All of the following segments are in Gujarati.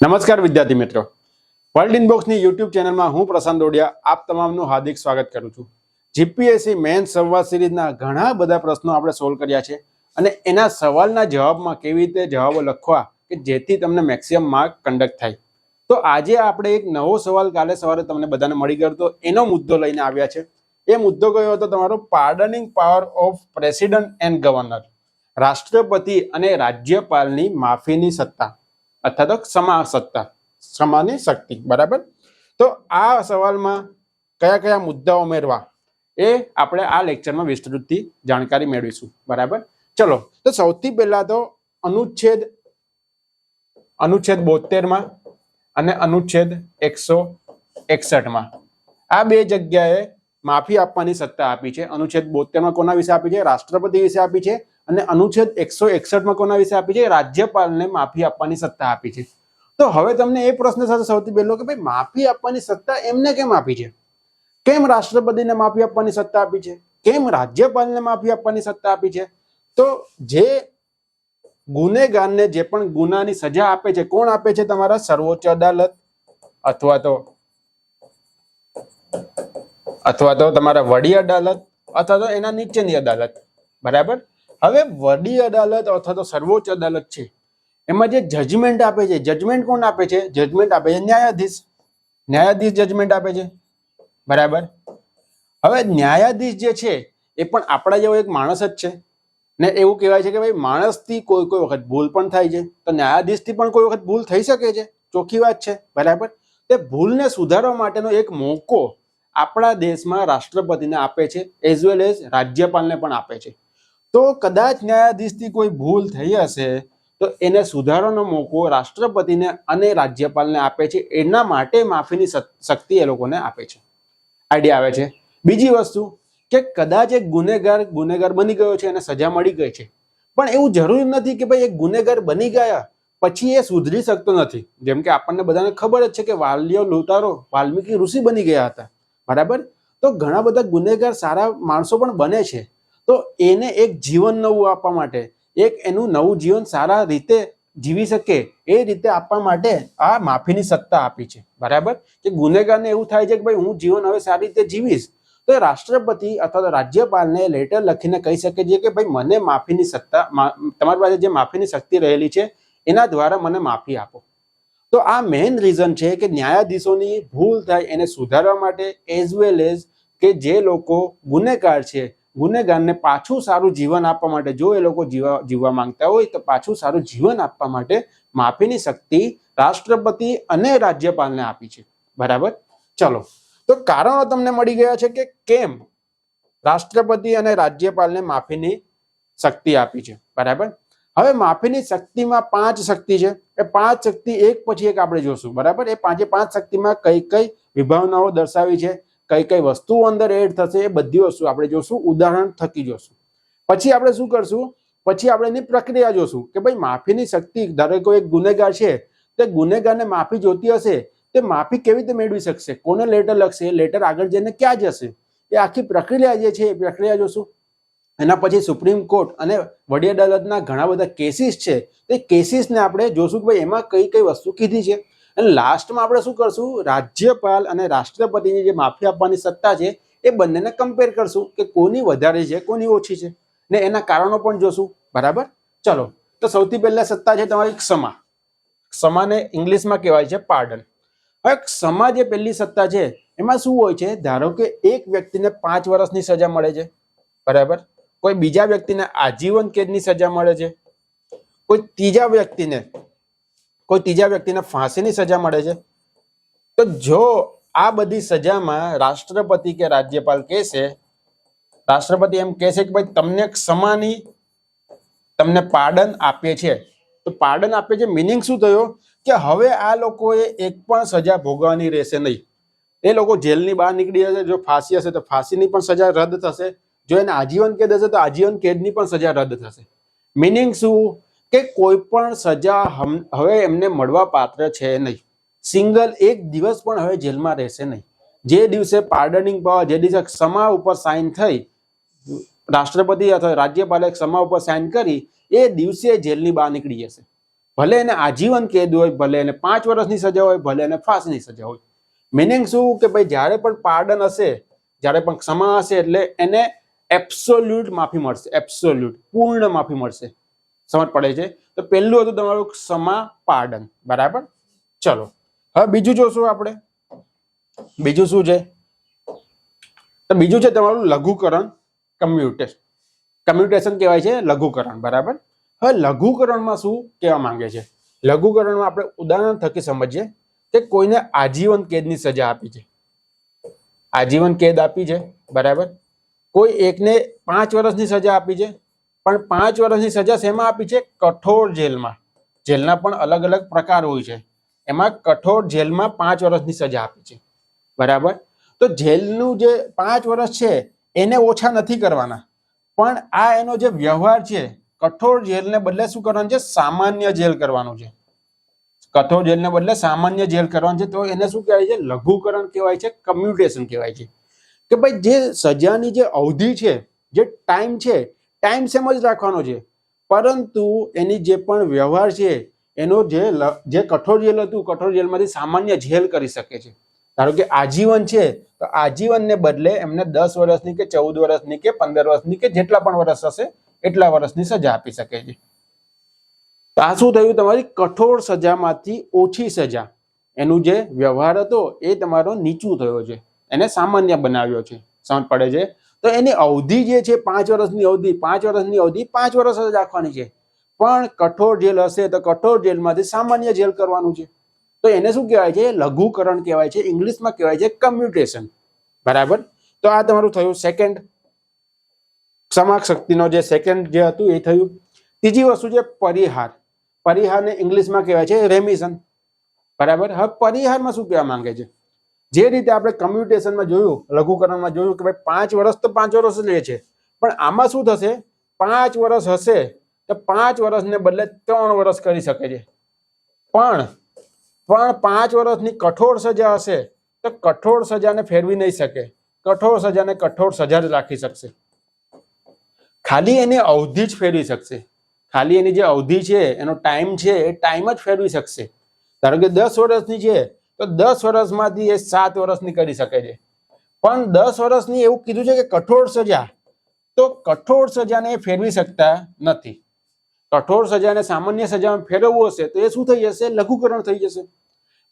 નમસ્કાર વિદ્યાર્થી મિત્રો, વર્લ્ડ ઇનબોક્સની યુટ્યુબ ચેનલમાં હું પ્રશાંત દોડિયા આપ તમામનું હાર્દિક સ્વાગત કરું છું। જીપીએસસી મેન સંવાદ સિરીઝના ઘણા બધા પ્રશ્નો આપણે સોલ્વ કર્યા છે અને એના સવાલના જવાબમાં કેવી રીતે જવાબો લખવા કે જેથી તમને મેક્સિમમ માર્ક કન્ડક્ટ થાય। તો આજે આપણે એક નવો સવાલ કાલે સવારે તમને બધાને મળી ગયો તો એનો મુદ્દો લઈને આવ્યા છે। એ મુદ્દો કયો હતો તમારો? Pardoning power of president and governor, રાષ્ટ્રપતિ અને રાજ્યપાલની માફીની સત્તા અથવા તો ક્ષમાની શક્તિ। બરાબર, તો આ સવાલમાં કયા કયા મુદ્દાઓ ઉમેરવા એ આપણે આ લેક્ચરમાં વિસ્તૃતથી જાણકારી મેળવીશું। બરાબર, ચલો તો સૌથી પહેલા તો અનુચ્છેદ 72 અને અનુચ્છેદ 161 આ બે જગ્યાએ માફી આપવાની સત્તા આપી છે। અનુચ્છેદ 72 કોના વિશે આપી છે? રાષ્ટ્રપતિ વિશે આપી છે। અને અનુચ્છેદ 161 કોના વિશે આપી છે? રાજ્યપાલને માફી આપવાની સત્તા આપી છે। તો હવે તમને એ પ્રશ્ન સાથે સૌથી પહેલો કે ભાઈ માફી આપવાની સત્તા એમને કેમ આપી છે? કેમ રાષ્ટ્રપતિને માફી આપવાની સત્તા આપી છે? કેમ રાજ્યપાલને માફી આપવાની સત્તા આપી છે? તો જે ગુનેગારને જે પણ ગુનાની સજા આપે છે કોણ આપે છે? તમારા સર્વોચ્ચ અદાલત અથવા તો તમારા વડી અદાલત અથવા તો એના નીચેની અદાલત। બરાબર, હવે વડી અદાલત અથવા તો સર્વોચ્ચ અદાલત છે એમાં જે જજમેન્ટ આપે છે, જજમેન્ટ કોણ આપે છે? જજમેન્ટ આપે છે ન્યાયાધીશ। ન્યાયાધીશ જજમેન્ટ આપે છે। બરાબર, હવે ન્યાયાધીશ જે છે એ પણ આપણા જેવો એક માણસ જ છે ને। એવું કહેવાય છે કે ભાઈ માણસથી કોઈ વખત ભૂલ પણ થાય છે, તો ન્યાયાધીશથી પણ કોઈ વખત ભૂલ થઈ શકે છે, ચોખ્ખી વાત છે। બરાબર, તે ભૂલને સુધારવા માટેનો એક મોકો આપણા દેશમાં રાષ્ટ્રપતિને આપે છે, એઝ વેલ એઝ રાજ્યપાલને પણ આપે છે। તો કદાચ ન્યાયાધીશથી કોઈ ભૂલ થઈ હશે તો એને સુધારવાનો મોકો રાષ્ટ્રપતિને અને રાજ્યપાલને આપે છે। એના માટે માફીની શક્તિ એ લોકોને આપે છે। આઈડિયા આવે છે? બીજી વસ્તુ કે કદાચ એક ગુનેગાર બની ગયો છે અને સજા મળી ગઈ છે, પણ એવું જરૂરી નથી કે ભાઈ એક ગુનેગાર બની ગયા પછી એ સુધરી શકતો નથી। જેમ કે આપણને બધાને ખબર જ છે કે વાલિયો લૂંટારો વાલ્મીકી ઋષિ બની ગયા હતા। બરાબર, તો ઘણા બધા ગુનેગાર સારા માણસો પણ બને છે, તો એને એક જીવન નવું આપવા માટે, એક એનું નવું જીવન સારા રીતે જીવી શકે એ રીતે આપવા માટે આ માફીની સત્તા આપી છે। બરાબર, કે ગુનેગારને એવું થાય છે કે ભાઈ હું જીવન હવે સારી રીતે જીવીશ તો રાષ્ટ્રપતિ અથવા તો રાજ્યપાલને લેટર લખીને કહી શકે છે કે ભાઈ મને માફીની સત્તા, તમારી પાસે જે માફીની શક્તિ રહેલી છે એના દ્વારા મને માફી આપો। તો આ મેઇન રીઝન છે કે ન્યાયાધીશોની ભૂલ થાય એને સુધારવા માટે, એઝ વેલ એઝ કે જે લોકો ગુનેગાર છે ગુનેગારને પાછું સારું જીવન આપવા માટે, જો એ લોકો જીવવા માંગતા હોય તો પાછું સારું જીવન આપવા માટે માફીની શક્તિ રાષ્ટ્રપતિ અને રાજ્યપાલને આપી છે। બરાબર, ચલો તો કારણો તમને મળી ગયા છે કે કેમ રાષ્ટ્રપતિ અને રાજ્યપાલને માફીની શક્તિ આપી છે। બરાબર, હવે માફીની શક્તિમાં 5 શક્તિ છે, એ 5 શક્તિ એક પછી એક આપણે જોશું। બરાબર, એ 5 શક્તિમાં કઈ કઈ વિભાવનાઓ દર્શાવી છે, કઈ કઈ વસ્તુઓ અંદર એડ થશે, એ બધી વસ્તુ આપણે જોશું, ઉદાહરણ થકી જોશું। પછી આપણે શું કરશું? પછી આપણે એની પ્રક્રિયા જોશું કે ભાઈ માફીની શક્તિ, ધારો કે એક ગુનેગાર છે તે ગુનેગારને માફી જોતી હશે, તે માફી કેવી રીતે મેળવી શકશે? કોને લેટર લખશે? લેટર આગળ જઈને ક્યાં જશે? એ આખી પ્રક્રિયા જે છે એ પ્રક્રિયા જોશું। એના પછી સુપ્રીમ કોર્ટ અને વડી અદાલતના ઘણા બધા કેસીસ છે, તે કેસીસને આપણે જોશું કે ભાઈ એમાં કઈ કઈ વસ્તુ કીધી છે। અને લાસ્ટમાં આપણે શું કરશું? રાજ્યપાલ અને રાષ્ટ્રપતિની જે માફી આપવાની સત્તા છે એ બંનેને કમ્પેર કરશું કે કોની વધારે છે કોની ઓછી છે, ને એના કારણો પણ જોશું। બરાબર, ચલો તો સૌથી પહેલા સત્તા છે તમારી ક્ષમા। ક્ષમાને ઇંગ્લિશમાં કહેવાય છે પાર્ડન। હવે ક્ષમા જે પહેલી સત્તા છે એમાં શું હોય છે? ધારો કે એક વ્યક્તિને 5 વર્ષની સજા મળે છે। બરાબર, કોઈ બીજા વ્યક્તિને આજીવન કેદની સજા મળે છે, કોઈ ત્રીજા વ્યક્તિને ફાંસીની સજા મળે છે। તો જો આ બધી સજામાં રાષ્ટ્રપતિ કે રાજ્યપાલ કહેશે, રાષ્ટ્રપતિ એમ કહેશે કે ભાઈ તમને પાર્ડન આપે છે, તો પાર્ડન આપે છે મીનિંગ શું થયો? કે હવે આ લોકોએ એક પણ સજા ભોગવવાની રહેશે નહીં। એ લોકો જેલની બહાર નીકળી જશે। જો ફાંસી હશે તો ફાંસીની પણ સજા રદ થશે, જો એને આજીવન કેદ હશે તો આજીવન કેદની પણ સજા રદ થશે। મીનિંગ શું? કે કોઈ પણ સજા હવે એમને મળવા પાત્ર છે નહીં। સિંગલ એક દિવસ પણ હવે જેલમાં રહેશે નહીં। જે દિવસે પાર્ડનિંગ પાવર, જે દિવસે ક્ષમા ઉપર સાઇન થઈ, રાષ્ટ્રપતિ અથવા રાજ્યપાલે ક્ષમા ઉપર સાઇન કરી, એ દિવસે જેલની બહાર નીકળી જશે। ભલે એને આજીવન કેદ હોય, ભલે એને 5 વર્ષની સજા હોય, ભલે એને ફાંસીની સજા હોય. મિનિંગ શું કે ભાઈ જ્યારે પણ પાર્ડન હશે, જ્યારે પણ ક્ષમા હશે એટલે એને એબ્સોલ્યુટ માફી મળશે, એબ્સોલ્યુટ પૂર્ણ માફી મળશે. સમજ પડે છે? તો પહેલું હતું તમારું ક્ષમા પાર્ડન. બરાબર. ચલો હવે બીજું જોશું આપણે. બીજું શું છે? તો બીજું છે તમારું લઘુકરણ, કમ્યુટેશન કહેવાય છે લઘુકરણ. બરાબર. હવે લઘુકરણમાં શું કહેવા માંગે છે? લઘુકરણમાં આપણે ઉદાહરણ થકી સમજીએ કે કોઈને આજીવન કેદની સજા આપી છે, આજીવન કેદ આપી છે. બરાબર. કોઈ એકને 5 વર્ષની સજા આપી છે, પણ 5 વર્ષની સજા શેમાં આપી છે? કઠોર જેલમાં. જેલના પણ અલગ અલગ પ્રકાર હોય છે, એમાં કઠોર જેલમાં 5 વર્ષની સજા આપી છે. બરાબર. તો જેલનું જે 5 વર્ષ છે એને ઓછા નથી કરવાના, પણ આ એનો જે વ્યવહાર છે, કઠોર જેલને બદલે શું કરવાનું છે? સામાન્ય જેલ કરવાનું છે. કઠોર જેલને બદલે સામાન્ય જેલ કરવાનું છે. તો એને શું કહેવાય છે? લઘુકરણ કહેવાય છે, કમ્યુટેશન કહેવાય છે. કે ભાઈ જે સજાની જે અવધિ છે, જે ટાઈમ છે, ટાઈમ સેમ જ રાખવાનો છે, પરંતુ એની જે પણ વ્યવહાર છે એનો જે કઠોર જેલ હતું, કઠોર જેલમાંથી સામાન્ય જેલ કરી શકે છે. ધારો કે આજીવન છે, તો આજીવનને બદલે એમને 10 વર્ષની કે 14 વર્ષની કે 15 વર્ષની કે જેટલા પણ વર્ષ હશે એટલા વર્ષની સજા આપી શકે છે. તો આ શું થયું? તમારી કઠોર સજામાંથી ઓછી સજા, એનું જે વ્યવહાર હતો એ તમારો નીચું થયો છે, એને સામાન્ય બનાવ્યો છે. સમજ પડે છે? તો એની અવધિ જે છે 5 વર્ષની અવધિ, 5 વર્ષની અવધિ 5 વર્ષ જ રાખવાની છે, પણ કઠોર જેલ હશે તો કઠોર જેલમાંથી સામાન્ય જેલ કરવાનું છે. તો એને શું કહેવાય છે? લઘુકરણ કહેવાય છે. ઇંગ્લિશમાં કહેવાય છે કમ્યુટેશન. બરાબર. તો આ તમારું થયું સેકન્ડ, ક્ષમા શક્તિનો જે સેકન્ડ જે હતું એ થયું. ત્રીજી વસ્તુ છે પરિહાર. પરિહારને ઇંગ્લિશમાં કહેવાય છે રેમિશન. બરાબર. હવે પરિહારમાં શું કહેવા માંગે છે? જે રીતે આપણે કમ્યુટેશનમાં જોયું, લઘુકરણમાં જોયું કે ભાઈ 5 વર્ષ તો 5 વર્ષ જ લે છે, પણ આમાં શું થશે? 5 વર્ષ હશે તો 5 વર્ષને બદલે 3 વર્ષ કરી શકે છે, પણ 5 વર્ષની કઠોર સજા હશે તો કઠોર સજાને ફેરવી નહીં શકે. કઠોર સજાને કઠોર સજા જ રાખી શકશે, ખાલી એની અવધિ જ ફેરવી શકશે. ખાલી એની જે અવધિ છે, એનો ટાઈમ છે, એ ટાઈમ જ ફેરવી શકશે. ધારો કે 10 વર્ષની છે તો 10 વર્ષમાંથી એ 7 વર્ષની કરી શકે છે, પણ 10 વર્ષની એવું કીધું છે કે કઠોર સજા, તો કઠોર સજાને ફેરવી શકતા નથી. કઠોર સજાને સામાન્ય સજામાં ફેરવવું હશે તો એ શું થઈ જશે? લઘુકરણ થઈ જશે.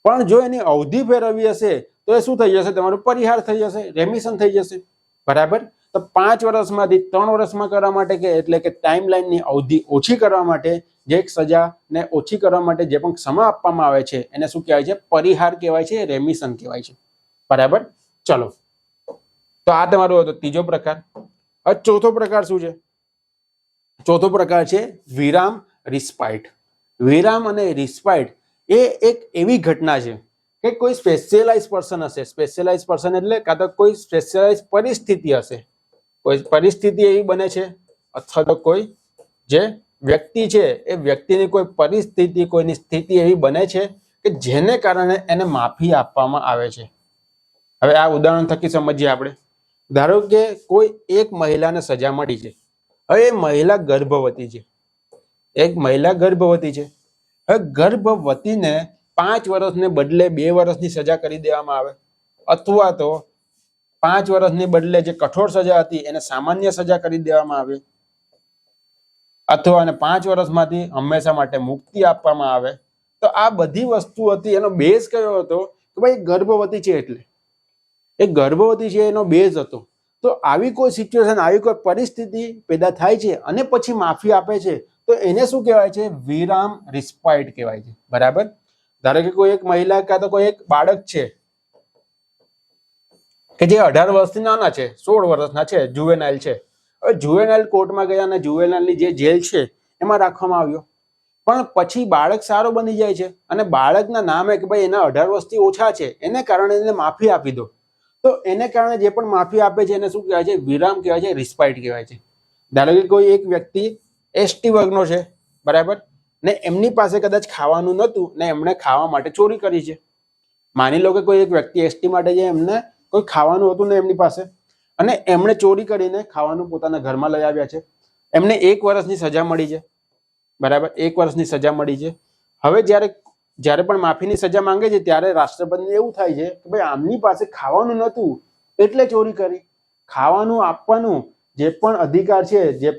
પણ જો એની અવધિ ફેરવવી હશે તો એ શું થઈ જશે? તમારું પરિહાર થઈ જશે, રેમિશન થઈ જશે. બરાબર. તો 5 વર્ષમાંથી 3 વર્ષમાં કરવા માટે કે એટલે કે ટાઈમ લાઈનની અવધિ ઓછી કરવા માટે, જે એક સજાને ઓછી કરવા માટે જે પણ ક્ષમા આપવામાં આવે છે એને શું કહેવાય છે? પરિહાર કહેવાય છે, રેમિશન કહેવાય છે. બરાબર. ચલો, તો આ તમારો હતો ત્રીજો પ્રકાર. હવે ચોથો પ્રકાર શું છે? ચોથો પ્રકાર છે વિરામ રિસ્પાઇટ. વિરામ અને રિસ્પાઇટ એ એક એવી ઘટના છે કે કોઈ સ્પેશિયલાઇઝ પર્સન હશે. સ્પેશિયલાઇઝ પર્સન એટલે કાં તો કોઈ સ્પેશિયલાઇઝ પરિસ્થિતિ હશે, કોઈ પરિસ્થિતિ એવી બને છે, અથવા તો કોઈ જે વ્યક્તિ છે એ વ્યક્તિની કોઈ પરિસ્થિતિ, કોઈની સ્થિતિ એવી બને છે કે જેને કારણે એને માફી આપવામાં આવે છે. હવે આ ઉદાહરણ થકી સમજીએ આપણે. ધારો કે કોઈ એક મહિલાને સજા મળી છે. હવે એ મહિલા ગર્ભવતી છે, એક મહિલા ગર્ભવતી છે. હવે ગર્ભવતીને 5 વર્ષને બદલે 2 વર્ષની સજા કરી દેવામાં આવે, અથવા તો 5 વર્ષની બદલે જે કઠોર સજા હતી એને સામાન્ય સજા કરી દેવામાં આવે, અથવા 5 વર્ષમાંથી હંમેશા માટે મુક્તિ આપવામાં આવે. તો આ બધી વસ્તુ હતી, એનો બેઝ કયો હતો? કે ભાઈ ગર્ભવતી છે એટલે એ ગર્ભવતી છે એનો બેઝ હતો. તો આવી કોઈ સિચ્યુએશન, આવી કોઈ પરિસ્થિતિ પેદા થાય છે અને પછી માફી આપે છે, તો એને શું કહેવાય છે? વિરામ રિસ્પાઇટ કહેવાય છે. બરાબર. ધારો કે કોઈ એક મહિલા કાં તો કોઈ એક બાળક છે કે જે 18 વર્ષથી નાના છે, 16 વર્ષના છે, જુવેનાઇલ છે. હવે જુવેનાઇલ કોર્ટમાં ગયા અને જુવેનાઇલની જે જેલ છે એમાં રાખવામાં આવ્યો, પણ પછી બાળક સારો બની જાય છે અને બાળકના નામે કે ભાઈ એના 18 વર્ષથી ઓછા છે, એને કારણે એને માફી આપી દો. તો એને કારણે જે પણ માફી આપે છે એને શું કહેવાય છે? વિરામ કહેવાય છે, રિસ્પાઇટ કહેવાય છે. ધારો કે કોઈ એક વ્યક્તિ એસટી વર્ગનો છે, બરાબર, ને એમની પાસે કદાચ ખાવાનું નહોતું ને એમણે ખાવા માટે ચોરી કરી છે. માની લો કે કોઈ એક વ્યક્તિ એસટી માટે છે, એમને કોઈ ખાવાનું હતું ને એમની પાસે, અને એમણે ચોરી કરીને ખાવાનું પોતાના ઘરમાં લઈ આવ્યા છે. એમને 1 વર્ષની સજા મળી છે. બરાબર. 1 વર્ષની સજા મળી છે. હવે જ્યારે પણ માફીની સજા માંગે છે ત્યારે રાષ્ટ્રપતિને એવું થાય છે કે ભાઈ આમની પાસે ખાવાનું નહોતું એટલે ચોરી કરી. ખાવાનું આપવાનું જે પણ અધિકાર છે, જે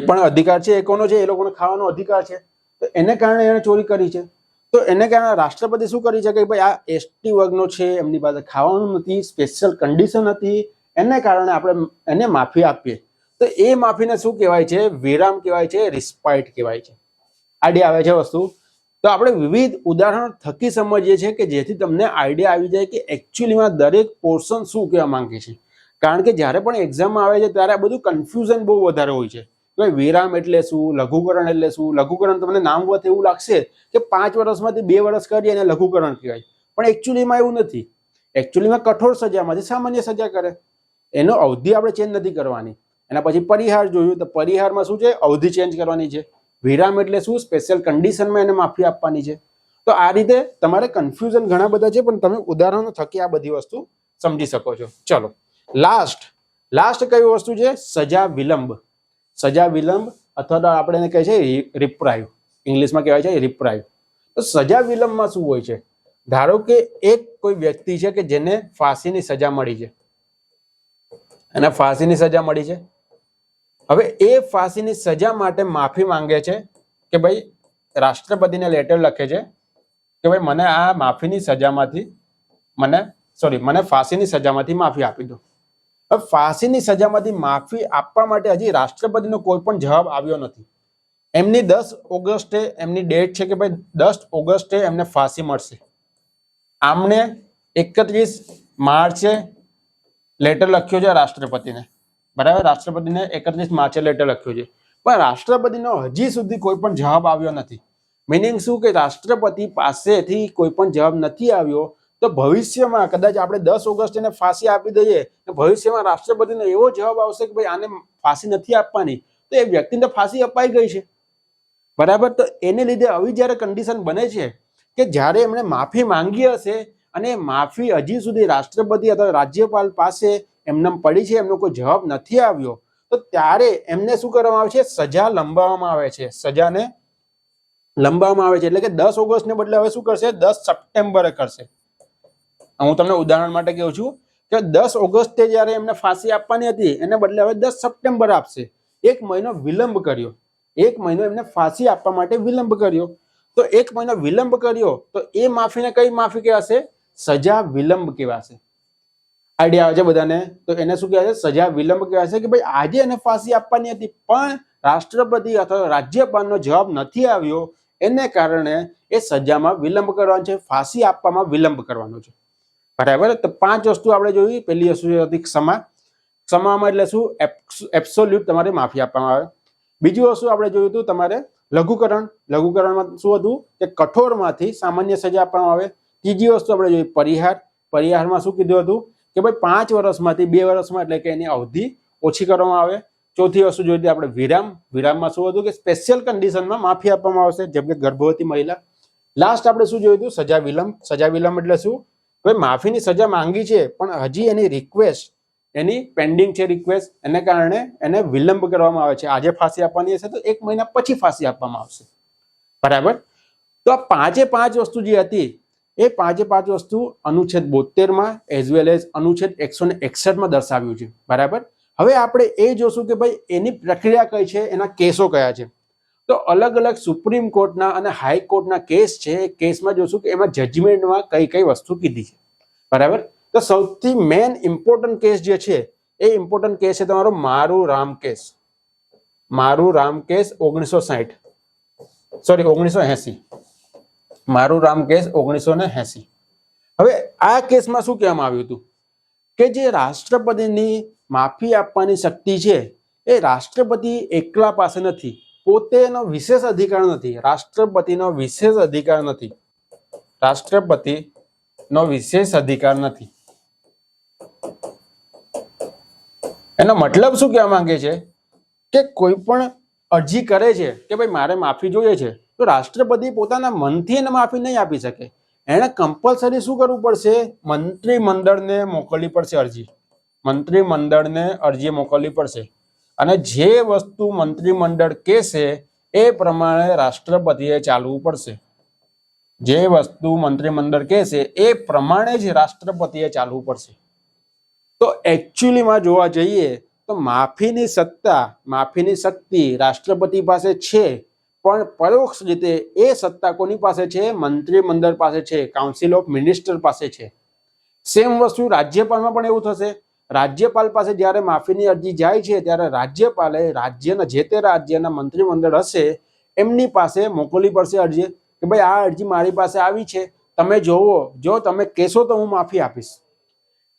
પણ અધિકાર છે એ કોનો છે? એ લોકોને ખાવાનો અધિકાર છે. તો એને કારણે એને ચોરી કરી છે. તો એને કારણે રાષ્ટ્રપતિ શું કરી શકે? ભાઈ આ એસટી વર્ગનો છે, એમની પાસે ખાવાનું નથી, સ્પેશિયલ કન્ડિશન હતી, એને કારણે આપણે એને માફી આપીએ. તો એ માફીને શું કહેવાય છે? વિરામ કહેવાય છે, રિસ્પાઇટ કહેવાય છે. આઈડિયા આવે છે વસ્તુ? તો આપણે વિવિધ ઉદાહરણ થકી સમજીએ છીએ કે જેથી તમને આઈડિયા આવી જાય કે એકચ્યુઅલીમાં દરેક પોર્શન શું કહેવા માંગે છે. કારણ કે જ્યારે પણ એક્ઝામમાં આવે છે ત્યારે આ બધું કન્ફ્યુઝન બહુ વધારે હોય છે. વિરામ એટલે શું? લઘુકરણ એટલે શું? લઘુકરણ તમને નામ વખત એવું લાગશે કે 5 વર્ષમાંથી 2 વર્ષ કરી અને લઘુકરણ કહેવાય, પણ એકચ્યુઅલીમાં એવું નથી. એકચ્યુઅલીમાં કઠોર સજામાંથી સામાન્ય સજા કરે. એનો અવધિ આપણે ચેન્જ નથી કરવાની. એના પછી પરિહાર જોયું, તો પરિહારમાં શું છે? અવધિ ચેન્જ કરવાની છે. વિરામ એટલે શું? સ્પેશિયલ કન્ડિશનમાં એને માફી આપવાની છે. તો આ રીતે તમારે કન્ફ્યુઝન ઘણા બધા છે, પણ તમે ઉદાહરણો થકી આ બધી વસ્તુ સમજી શકો છો. ચલો, લાસ્ટ કઈ વસ્તુ છે? સજા વિલંબ. સજા વિલંબ અથવા તો આપણે એને કહે છે રિપ્રાઇવ, ઇંગ્લિશમાં કહેવાય છે રિપ્રાઇવ. તો સજા વિલંબમાં શું હોય છે? ધારો કે એક કોઈ વ્યક્તિ છે કે જેને ફાંસીની સજા મળી છે, અને ફાંસીની સજા મળી છે. હવે એ ફાંસીની સજા માટે માફી માંગે છે કે ભાઈ રાષ્ટ્રપતિને લેટર લખે છે કે ભાઈ મને આ માફીની સજામાંથી મને ફાંસીની સજામાંથી માફી આપી દો. હવે ફાંસીની સજામાંથી માફી આપવા માટે હજી રાષ્ટ્રપતિનો કોઈ પણ જવાબ આવ્યો નથી. એમની 10 ઓગસ્ટે એમની ડેટ છે કે ભાઈ 10 ઓગસ્ટે એમને ફાંસી મળશે. આમને 31 માર્ચે લેટર લખ્યો છે રાષ્ટ્રપતિને, બરાબર? રાષ્ટ્રપતિને 31 માર્ચે લેટર લખ્યો છે, પણ રાષ્ટ્રપતિનો હજી સુધી કોઈ પણ જવાબ આવ્યો નથી. મિનિંગ શું કે રાષ્ટ્રપતિ પાસેથી કોઈ પણ જવાબ નથી આવ્યો. તો ભવિષ્યમાં કદાચ આપણે 10 ઓગસ્ટ એને ફાંસી આપી દઈએ, ભવિષ્યમાં રાષ્ટ્રપતિનો એવો જવાબ આવશે કે ભાઈ આને ફાંસી નથી આપવાની, તો એ વ્યક્તિને ફાંસી અપાઈ ગઈ છે, બરાબર? તો એને લીધે આવી જ્યારે કન્ડિશન બને છે કે જ્યારે એમણે માફી માંગી હશે અને માફી હજી સુધી રાષ્ટ્રપતિ અથવા રાજ્યપાલ પાસે એમને પડી છે, એમનો કોઈ જવાબ નથી આવ્યો, તો ત્યારે એમને શું કરવામાં આવે છે? સજા લંબાવવામાં આવે છે. સજાને લંબાવવામાં આવે છે. એટલે કે 10 ઓગસ્ટને બદલે હવે શું કરશે? 10 સપ્ટેમ્બરે કરશે. હું તમને ઉદાહરણ માટે કહું છું કે 10 ઓગસ્ટે જ્યારે એમને ફાંસી આપવાની હતી એને બદલે હવે 10 સપ્ટેમ્બર આપશે. 1 મહિનો વિલંબ કર્યો. 1 મહિનો એમને ફાંસી આપવા માટે વિલંબ કર્યો. તો 1 મહિનો વિલંબ કર્યો તો એ માફીને કઈ માફી કહેવાશે? સજા વિલંબ કહેવાશે. આઈડિયા આવે છે બધાને? તો એને શું કહેવાશે? સજા વિલંબ કહેવાશે કે ભાઈ આજે એને ફાંસી આપવાની હતી પણ રાષ્ટ્રપતિ અથવા રાજ્યપાલનો જવાબ નથી આવ્યો, એને કારણે એ સજામાં વિલંબ કરવાનો છે, ફાંસી આપવામાં વિલંબ કરવાનો છે, બરાબર? તો 5 વસ્તુ આપણે જોઈ. પહેલી વસ્તુ હતી ક્ષમા. ક્ષમામાં એટલે શું? એબ્સોલ્યુટ તમારે માફી આપવામાં આવે. બીજી વસ્તુ આપણે જોયું હતું તમારે લઘુકરણ. લઘુકરણમાં શું હતું કે કઠોરમાંથી સામાન્ય સજા આપવામાં આવે. ત્રીજી વસ્તુ આપણે જોઈ પરિહાર. પરિહારમાં શું કીધું હતું કે ભાઈ 5 વર્ષમાંથી 2 વર્ષમાં, એટલે કે એની અવધિ ઓછી કરવામાં આવે. ચોથી વસ્તુ જોઈ હતી આપણે વિરામ. વિરામમાં શું હતું કે સ્પેશિયલ કન્ડિશનમાં માફી આપવામાં આવશે, જેમ કે ગર્ભવતી મહિલા. લાસ્ટ આપણે શું જોયું હતું? સજા વિલંબ. સજા વિલંબ એટલે શું? ભાઈ માફીની સજા માંગી છે પણ હજી એની રિક્વેસ્ટ એની પેન્ડિંગ છે રિક્વેસ્ટ, એને કારણે એને વિલંબ કરવામાં આવે છે. આજે ફાંસી આપવાની હશે તો 1 મહિના પછી ફાંસી આપવામાં આવશે, બરાબર? તો આ 5 વસ્તુ જે હતી એ 5 વસ્તુ અનુચ્છેદ 72માં એઝ વેલ એઝ અનુચ્છેદ 161માં દર્શાવ્યું છે, બરાબર? હવે આપણે એ જોશું કે ભાઈ એની પ્રક્રિયા કઈ છે, એના કેસો કયા છે. તો અલગ અલગ સુપ્રીમ કોર્ટના અને હાઈકોર્ટના કેસ છે. એ કેસમાં જોશું કે એમાં જજમેન્ટમાં કઈ કઈ વસ્તુ કીધી છે, બરાબર? તો સૌથી મેન ઇમ્પોર્ટન્ટ કેસ જે છે એ ઇમ્પોર્ટન્ટ કેસ છે તમારો મારું રામ કેસ. મારું રામ કેસ 1980. મારું રામ કેસ 1980. હવે આ કેસમાં શું કહેવામાં આવ્યું હતું કે જે રાષ્ટ્રપતિની માફી આપવાની શક્તિ છે એ રાષ્ટ્રપતિ એકલા પાસે નથી, પોતેનો વિશેષ અધિકાર નથી. રાષ્ટ્રપતિનો વિશેષ અધિકાર નથી. રાષ્ટ્રપતિનો વિશેષ અધિકાર નથી. એનો મતલબ શું કહેવા માંગે છે કે કોઈ પણ અરજી કરે છે કે ભાઈ મારે માફી જોઈએ છે, તો રાષ્ટ્રપતિ પોતાના મનથી એને માફી નહીં આપી શકે. એને કમ્પલસરી શું કરવું પડશે? મંત્રીમંડળને મોકલવી પડશે અરજી. મંત્રીમંડળને અરજી મોકલવી પડશે અને જે વસ્તુ મંત્રીમંડળ કહેશે એ પ્રમાણે રાષ્ટ્રપતિએ ચાલવું પડશે. જે વસ્તુ મંત્રીમંડળ કહેશે એ પ્રમાણે જ રાષ્ટ્રપતિએ ચાલવું પડશે. તો એકચ્યુઅલીમાં જોવા જઈએ તો માફીની સત્તા, માફીની શક્તિ રાષ્ટ્રપતિ પાસે છે, પણ પરોક્ષ રીતે એ સત્તા કોની પાસે છે? મંત્રીમંડળ પાસે છે, કાઉન્સિલ ઓફ મિનિસ્ટર પાસે છે. સેમ વસ્તુ રાજ્યપાલમાં પણ એવું થશે. રાજ્યપાલ પાસે જ્યારે માફીની અરજી જાય છે ત્યારે રાજ્યપાલે રાજ્યના જે તે રાજ્યના મંત્રીમંડળ હશે એમની પાસે મોકલવી પડશે અરજી કે ભાઈ આ અરજી મારી પાસે આવી છે, તમે જોવો, જો તમે કહેશો તો હું માફી આપીશ.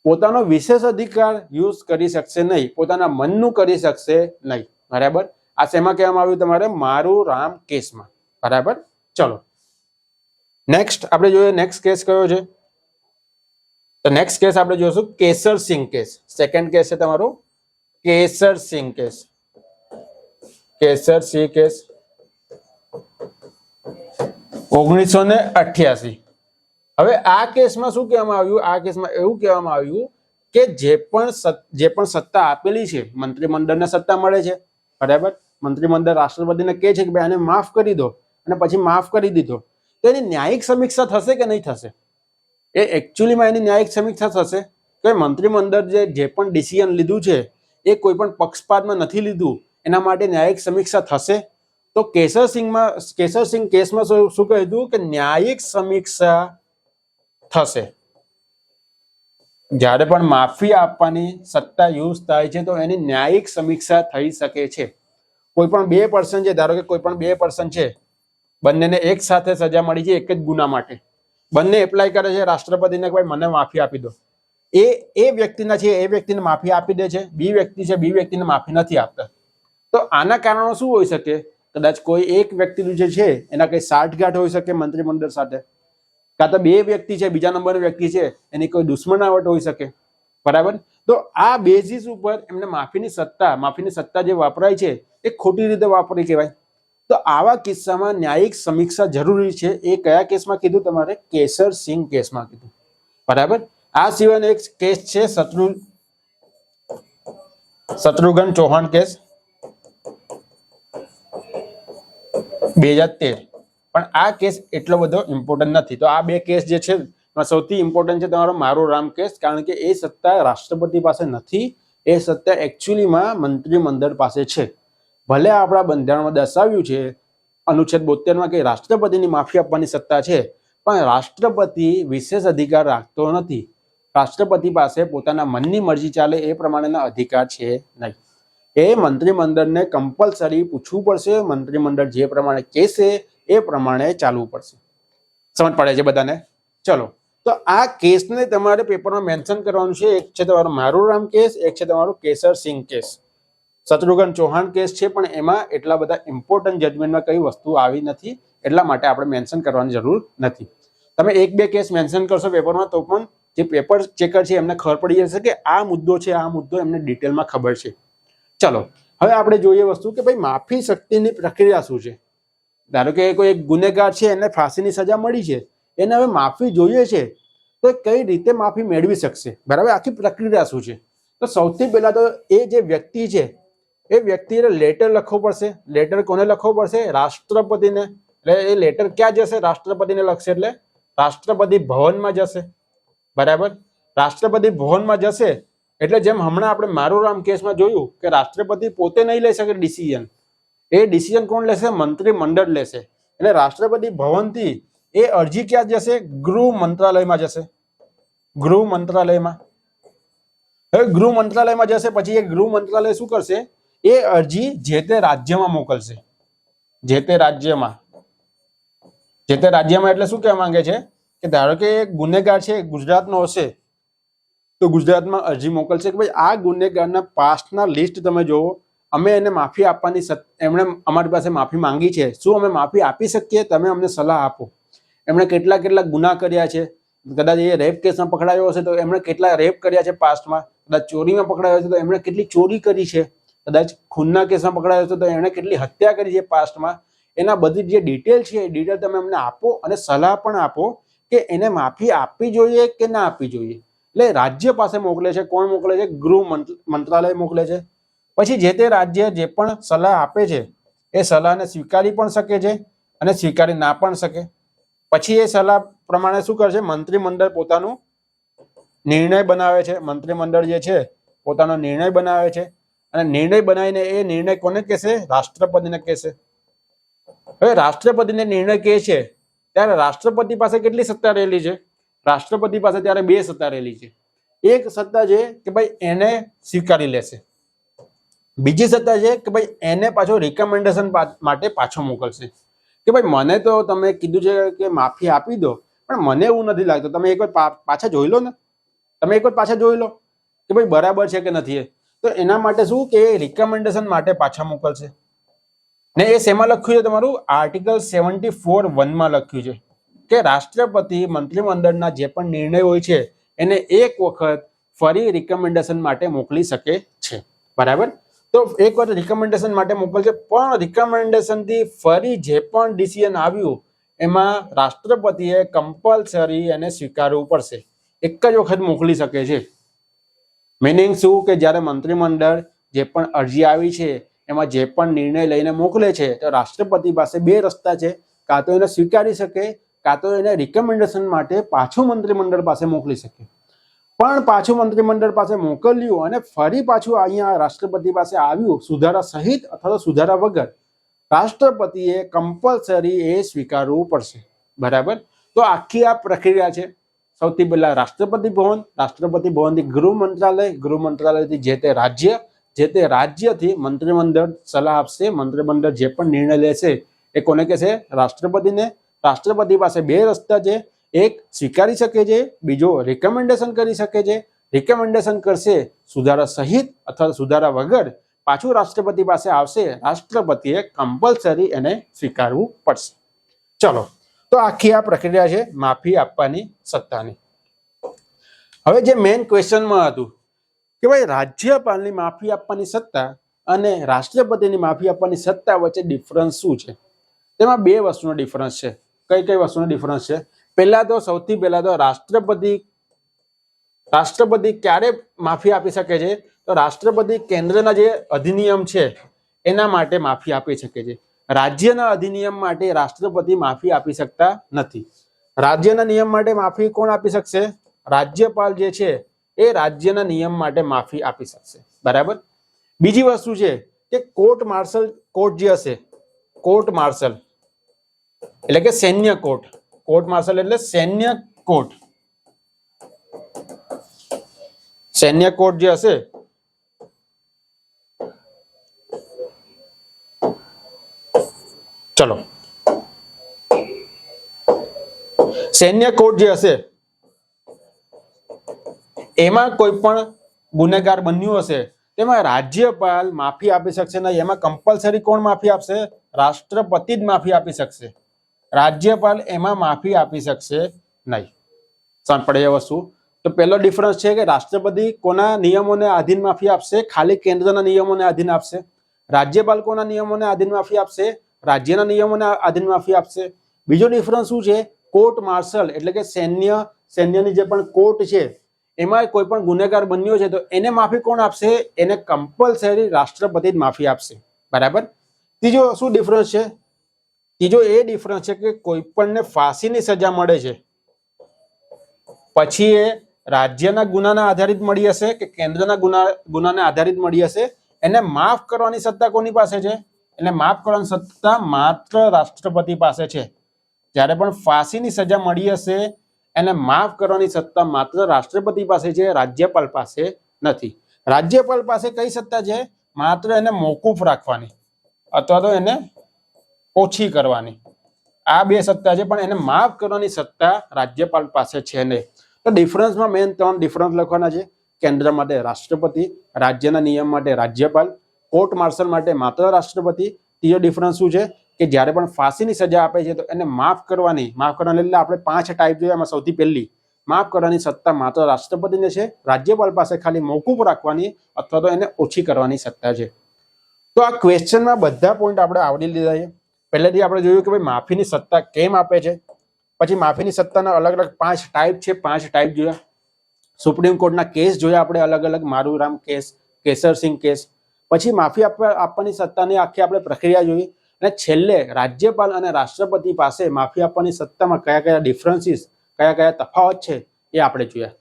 પોતાનો વિશેષ અધિકાર યુઝ કરી શકશે નહીં, પોતાના મનનું કરી શકશે નહીં. બરાબર? આ શેમાં કહેવામાં આવ્યું તમારે? મારું રામ કેસમાં. બરાબર? ચલો નેક્સ્ટ આપણે જોઈએ. નેક્સ્ટ કેસ કયો છે? તો નેક્સ્ટ કેસ આપણે જોઈશું કેસર સિંહ કેસ. સેકન્ડ કેસ છે તમારો કેસર સિંહ કેસ. કેસર સિંહ કેસ 1988. હવે આ કેસમાં શું કહેવામાં આવ્યું? આ કેસમાં એવું કહેવામાં આવ્યું કે જે પણ સત્તા આપેલી છે, મંત્રીમંડળને સત્તા મળે છે. બરાબર? મંત્રીમંડળ રાષ્ટ્રપતિને કહે છે કે ભાઈ આને માફ કરી દો, અને પછી માફ કરી દીધો, તો એની ન્યાયિક સમીક્ષા થશે કે નહીં થશે? એ એકચ્યુઅલીમાં એની ન્યાયિક સમીક્ષા થશે કે મંત્રીમંડળ જે પણ ડિસિઝન લીધું છે એ કોઈ પણ પક્ષપાતમાં નથી લીધું, એના માટે ન્યાયિક સમીક્ષા થશે. તો કેસર સિંહ કેસમાં શું કહ્યું કે ન્યાયિક સમીક્ષા થશે. જ્યારે પણ માફી આપવાની સત્તા યુઝ થાય છે તો એની ન્યાયિક સમીક્ષા થઈ શકે છે. કોઈ પણ 2 પર્સન છે, ધારો કે કોઈ પણ 2 પર્સન છે, બંનેને એક સાથે સજા મળી છે એક જ ગુના માટે, બંને એપ્લાય કરે છે રાષ્ટ્રપતિને કે ભાઈ મને માફી આપી દો. એ વ્યક્તિના છે એ વ્યક્તિને માફી આપી દે છે, બી વ્યક્તિ છે બી વ્યક્તિને માફી નથી આપતા. તો આના કારણો શું હોઈ શકે? કદાચ કોઈ એક વ્યક્તિનું જે છે એના કઈ સાઠગાંઠ હોઈ શકે મંત્રીમંડળ સાથે, કાં તો 2 વ્યક્તિ છે, બીજા નંબરની વ્યક્તિ છે એની કોઈ દુશ્મનાવટ હોઈ શકે. બરાબર? તો આ બેઝિસ ઉપર એમને માફીની સત્તા જે વાપરાય છે એ ખોટી રીતે વાપરી કહેવાય. તો આવા કિસ્સામાં ન્યાયિક સમીક્ષા જરૂરી છે. એ કયા કેસમાં કીધું? તમારે કેસર સિંહ કેસમાં કીધું. બરાબર? આ સિવાયનો એક કેસ છે શત્રુઘ્ન ચૌહાણ કેસ 2013. પણ આ કેસ એટલો બધો ઇમ્પોર્ટન્ટ નથી. તો આ 2 કેસ જે છે સૌથી ઇમ્પોર્ટન્ટ છે તમારો મારું રામ કેસ, કારણ કે એ સત્તા રાષ્ટ્રપતિ પાસે નથી, એ સત્તા એકચ્યુઅલીમાં મંત્રીમંડળ પાસે છે. ભલે આપણા બંધારણમાં દર્શાવ્યું છે અનુચ્છેદ 72માં કે રાષ્ટ્રપતિની માફી આપવાની સત્તા છે, પણ રાષ્ટ્રપતિ વિશેષ અધિકાર રાખતો નથી. રાષ્ટ્રપતિ પાસે પોતાના મનની મરજી ચાલે એ પ્રમાણેના અધિકાર છે નહીં. એ મંત્રીમંડળને કમ્પલસરી પૂછવું પડશે, મંત્રીમંડળ જે પ્રમાણે કહેશે એ પ્રમાણે ચાલવું પડશે. સમજ પડે છે બધાને? ચલો, તો આ કેસને તમારે પેપરમાં મેન્શન કરવાનું છે. એક છે તમારો મારું રામ કેસ, એક છે તમારો કેસર સિંહ કેસ. શત્રુઘ્ન ચૌહાણ કેસ છે પણ એમાં એટલા બધા ઇમ્પોર્ટન્ટ જજમેન્ટમાં કઈ વસ્તુ આવી નથી, એટલા માટે આપણે મેન્શન કરવાની જરૂર નથી. તમે 1-2 કેસ મેન્શન કરશો પેપરમાં તો પણ જે પેપર ચેકર છે એમને ખબર પડી જશે કે આ મુદ્દો છે, આ મુદ્દો એમને ડિટેલમાં ખબર છે. ચલો, હવે આપણે જોઈએ વસ્તુ કે ભાઈ માફી શક્તિની પ્રક્રિયા શું છે. ધારો કે કોઈ એક ગુનેગાર છે, એને ફાંસીની સજા મળી છે, એને હવે માફી જોઈએ છે, તો કઈ રીતે માફી મેળવી શકશે? બરાબર? આખી પ્રક્રિયા શું છે? તો સૌથી પહેલા તો એ જે વ્યક્તિ છે એ વ્યક્તિને લેટર લખવો પડશે. લેટર કોને લખવો પડશે? રાષ્ટ્રપતિને. એટલે એ લેટર ક્યાં જશે? રાષ્ટ્રપતિને લખશે એટલે રાષ્ટ્રપતિ ભવનમાં જશે. બરાબર? રાષ્ટ્રપતિ ભવનમાં જશે એટલે જેમ હમણાં આપણે મારું રામ કેસમાં જોયું કે રાષ્ટ્રપતિ પોતે નહીં લઈ શકે ડિસિઝન, એ ડિસિઝન કોણ લેશે? મંત્રીમંડળ લેશે. એટલે રાષ્ટ્રપતિ ભવનથી એ અરજી ક્યાં જશે? ગૃહ મંત્રાલયમાં જશે. ગૃહ મંત્રાલયમાં. હવે ગૃહ મંત્રાલયમાં જશે પછી એ ગૃહ મંત્રાલય શું કરશે? એ અરજી જે તે રાજ્યમાં મોકલશે. જે તે રાજ્યમાં એટલે શું કહેવા માંગે છે કે ધારો કે ગુનેગાર છે ગુજરાતનો હશે તો ગુજરાતમાં અરજી મોકલશે કે ભાઈ આ ગુનેગારના પાસ્ટના લિસ્ટ તમે જોવો, અમે એને માફી આપવાની એમણે અમારી પાસે માફી માંગી છે, શું અમે માફી આપી શકીએ? તમે અમને સલાહ આપો. એમણે કેટલા ગુના કર્યા છે, કદાચ એ રેપ કેસમાં પકડાયો હશે તો એમણે કેટલા રેપ કર્યા છે પાસ્ટમાં, કદાચ ચોરીમાં પકડાયો હશે તો એમણે કેટલી ચોરી કરી છે, કદાચ ખૂનના કેસમાં પકડાયો હશે તો એમણે કેટલી હત્યા કરી છે પાસ્ટમાં. એના બધી જે ડિટેલ છે એ ડિટેલ તમે અમને આપો અને સલાહ પણ આપો કે એને માફી આપવી જોઈએ કે ના આપવી જોઈએ. એટલે રાજ્ય પાસે મોકલે છે. કોણ મોકલે છે? ગૃહ મંત્રાલય મોકલે છે. પછી જે તે રાજ્ય જે પણ સલાહ આપે છે એ સલાહને સ્વીકારી પણ શકે છે અને સ્વીકારી ના પણ શકે. પછી એ સલાહ પ્રમાણે શું કરશે? મંત્રીમંડળ પોતાનું નિર્ણય બનાવે છે. મંત્રીમંડળ જે છે પોતાનો નિર્ણય બનાવે છે અને નિર્ણય બનાવીને એ નિર્ણય કોને કહેશે? રાષ્ટ્રપતિને કહેશે. હવે રાષ્ટ્રપતિને નિર્ણય કહે છે ત્યારે રાષ્ટ્રપતિ પાસે કેટલી સત્તા રહેલી છે? રાષ્ટ્રપતિ પાસે ત્યારે બે સત્તા રહેલી છે. એક સત્તા છે કે ભાઈ એને સ્વીકારી લેશે, બીજી સત્તા છે કે ભાઈ એને પાછો રિકમેન્ડેશન માટે પાછો મોકલશે કે ભાઈ મને તો તમે કીધું છે કે માફી આપી દો, પણ મને એવું નથી લાગતું, તમે એકવાર પાછા જોઈ લો ને, તમે એકવાર પાછા જોઈ લો કે ભાઈ બરાબર છે કે નથી. તો એના માટે શું કે રિકમેન્ડેશન માટે પાછા મોકલશે. ને એ શેમાં લખ્યું છે? તમારું આર્ટિકલ 74(1) લખ્યું છે કે રાષ્ટ્રપતિ મંત્રીમંડળના જે પણ નિર્ણય હોય છે એને એક વખત ફરી રિકમેન્ડેશન માટે મોકલી શકે છે. બરાબર? તો એક વખત રિકમેન્ડેશન માટે મોકલશે, પણ રિકમેન્ડેશન થી ફરી જે પણ ડિસિઝન આવ્યું એમાં રાષ્ટ્રપતિએ કમ્પલસરી એને સ્વીકારવું પડશે. એક જ વખત મોકલી શકે છે. મિનિંગ શું કે જ્યારે મંત્રીમંડળ જે પણ અરજી આવી છે એમાં જે પણ નિર્ણય લઈને મોકલે છે તો રાષ્ટ્રપતિ પાસે બે રસ્તા છે, કાં તો એને સ્વીકારી શકે, કાં તો એને રિકમેન્ડેશન માટે પાછું મંત્રીમંડળ પાસે મોકલી શકે. પણ પાછું મંત્રીમંડળ પાસે મોકલ્યું અને ફરી પાછું અહીંયા રાષ્ટ્રપતિ પાસે આવ્યું સુધારા સહિત અથવા તો સુધારા વગર, રાષ્ટ્રપતિએ કમ્પલસરી એ સ્વીકારવું પડશે. બરાબર? તો આખી આ પ્રક્રિયા છે. સૌથી પહેલા રાષ્ટ્રપતિ ભવનથી ગૃહ મંત્રાલયથી જે તે રાજ્યથી મંત્રીમંડળ સલાહ આપશે. મંત્રીમંડળ જે પણ નિર્ણય લેશે એ કોને કહેશે? રાષ્ટ્રપતિને. રાષ્ટ્રપતિ પાસે બે રસ્તા છે, એક સ્વીકારી શકે છે, બીજો રિકમેન્ડેશન કરી શકે છે. રિકમેન્ડેશન કરશે સુધારા સહિત અથવા સુધારા વગર, પાછું રાષ્ટ્રપતિ પાસે આવશે, રાષ્ટ્રપતિએ કમ્પલસરી એને સ્વીકારવું પડશે. ચલો, તો આખી આ પ્રક્રિયા છે માફી આપવાની સત્તાની. હવે જે મેઇન ક્વેશ્ચનમાં હતું કે ભાઈ રાજ્યપાલની માફી આપવાની સત્તા અને રાષ્ટ્રપતિની માફી આપવાની સત્તા વચ્ચે ડિફરન્સ શું છે? તેમાં બે વસ્તુનો ડિફરન્સ છે. કઈ કઈ વસ્તુનો ડિફરન્સ છે? સૌથી પહેલા તો રાષ્ટ્રપતિ ક્યારે માફી આપી શકે છે? તો રાષ્ટ્રપતિ કેન્દ્રના જે અધિનિયમ છે એના માટે માફી આપી શકે છે. રાજ્યના અધિનિયમ માટે રાષ્ટ્રપતિ માફી આપી શકતા નથી. રાજ્યના નિયમ માટે માફી કોણ આપી શકશે? રાજ્યપાલ જે છે એ રાજ્યના નિયમ માટે માફી આપી શકશે. બરાબર? બીજી વસ્તુ છે કે કોર્ટ માર્શલ જે હશે, કોર્ટ માર્શલ એટલે કે સૈન્ય કોર્ટ, કોર્ટ માર્શલ એટલે સૈન્ય કોર્ટ, સૈન્ય કોર્ટ જે હશે ચલો સૈન્ય કોર્ટ જે હશે એમાં કોઈ પણ ગુનેગાર બન્યું હશે તેમાં રાજ્યપાલ માફી આપી શકશે નહીં. એમાં કમ્પલસરી કોણ માફી આપશે? રાષ્ટ્રપતિ જ માફી આપી શકશે. રાજ્યપાલ એમાં માફી આપી શકશે નહીં. સમજ પડે એ વસ્તુ? તો પહેલો ડિફરન્સ છે કે રાષ્ટ્રપતિ કોના નિયમોને આધીન માફી આપશે? ખાલી કેન્દ્રના નિયમોને આધીન આપશે. રાજ્યપાલ કોના નિયમોને આધીન માફી આપશે? રાજ્યના નિયમોને આધીન માફી આપશે. બીજો ડિફરન્સ શું છે? કોર્ટ માર્શલ એટલે કે સૈન્યની જે પણ કોર્ટ છે એમાં કોઈ પણ ગુનેગાર બન્યો છે તો એને માફી કોણ આપશે? એને કમ્પલસરી રાષ્ટ્રપતિ જ માફી આપશે. બરાબર? ત્રીજો શું ડિફરન્સ છે? ત્રીજો એ ડિફરન્સ છે કે કોઈ પણને ફાંસીની સજા મળે છે પછી એ રાજ્યના ગુનાના આધારિત મળી હશે કે કેન્દ્રના ગુનાને આધારિત મળી હશે, એને માફ કરવાની સત્તા કોની પાસે છે? એને માફ કરવાની સત્તા માત્ર રાષ્ટ્રપતિ પાસે છે. જ્યારે પણ ફાંસીની સજા મળી હશે એને માફ કરવાની સત્તા માત્ર રાષ્ટ્રપતિ પાસે છે, રાજ્યપાલ પાસે નથી. રાજ્યપાલ પાસે કઈ સત્તા છે? માત્ર એને મોકૂફ રાખવાની અથવા તો એને ઓછી કરવાની. આ બે સત્તા છે, પણ એને માફ કરવાની સત્તા રાજ્યપાલ પાસે છે નહીં. તો ડિફરન્સમાં મેઇન 3 ડિફરન્સ લખવાના છે. કેન્દ્ર માટે રાષ્ટ્રપતિ, રાજ્યના નિયમ માટે રાજ્યપાલ, કોર્ટ માર્શલ માટે માત્ર રાષ્ટ્રપતિ. ત્રીજો ડિફરન્સ શું છે કે જ્યારે પણ ફાંસીની સજા આપે છે તો એને માફ કરવાની એટલે આપણે 5 ટાઈપ જોઈએ. એમાં સૌથી પહેલી માફ કરવાની સત્તા માત્ર રાષ્ટ્રપતિને છે. રાજ્યપાલ પાસે ખાલી મોકૂફ રાખવાની અથવા તો એને ઓછી કરવાની સત્તા છે. તો આ ક્વેશ્ચનમાં બધા પોઈન્ટ આપણે આવડી લીધા છે. પહેલેથી આપણે જોયું કે ભાઈ માફીની સત્તા કેમ આપે છે, પછી માફીની સત્તાના અલગ અલગ 5 ટાઈપ છે, 5 ટાઈપ જોયા. સુપ્રીમ કોર્ટના કેસ જોયા આપણે અલગ અલગ, મારુરામ કેસ, કેસરસિંહ કેસ. પછી માફી આપવાની સત્તાની આખી આપણે પ્રક્રિયા જોઈ. અને છેલ્લે રાજ્યપાલ અને રાષ્ટ્રપતિ પાસે માફી આપવાની સત્તામાં કયા કયા ડિફરન્સીસ, કયા કયા તફાવત છે એ આપણે જોયા.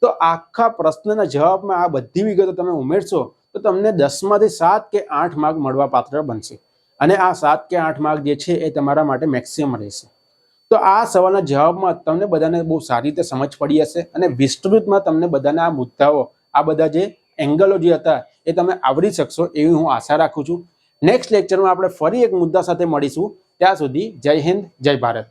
તો આખા પ્રશ્નના જવાબમાં આ બધી વિગતો તમે ઉમેરશો તો તમને 10માંથી 7 કે 8 માર્ક મળવા પાત્ર બનશે. અને આ 7 કે 8 માર્ક જે છે એ તમારા માટે મેક્સિમમ રહેશે. તો આ સવાલના જવાબમાં તમને બધાને બહુ સારી રીતે સમજ પડી હશે અને વિસ્તૃતમાં તમને બધાના આ મુદ્દાઓ, આ બધા જે એંગલો જે હતા એ તમે આવરી શકશો એવી હું આશા રાખું છું. નેક્સ્ટ લેક્ચરમાં આપણે ફરી એક મુદ્દા સાથે મળીશું. ત્યાં સુધી જય હિન્દ, જય ભારત.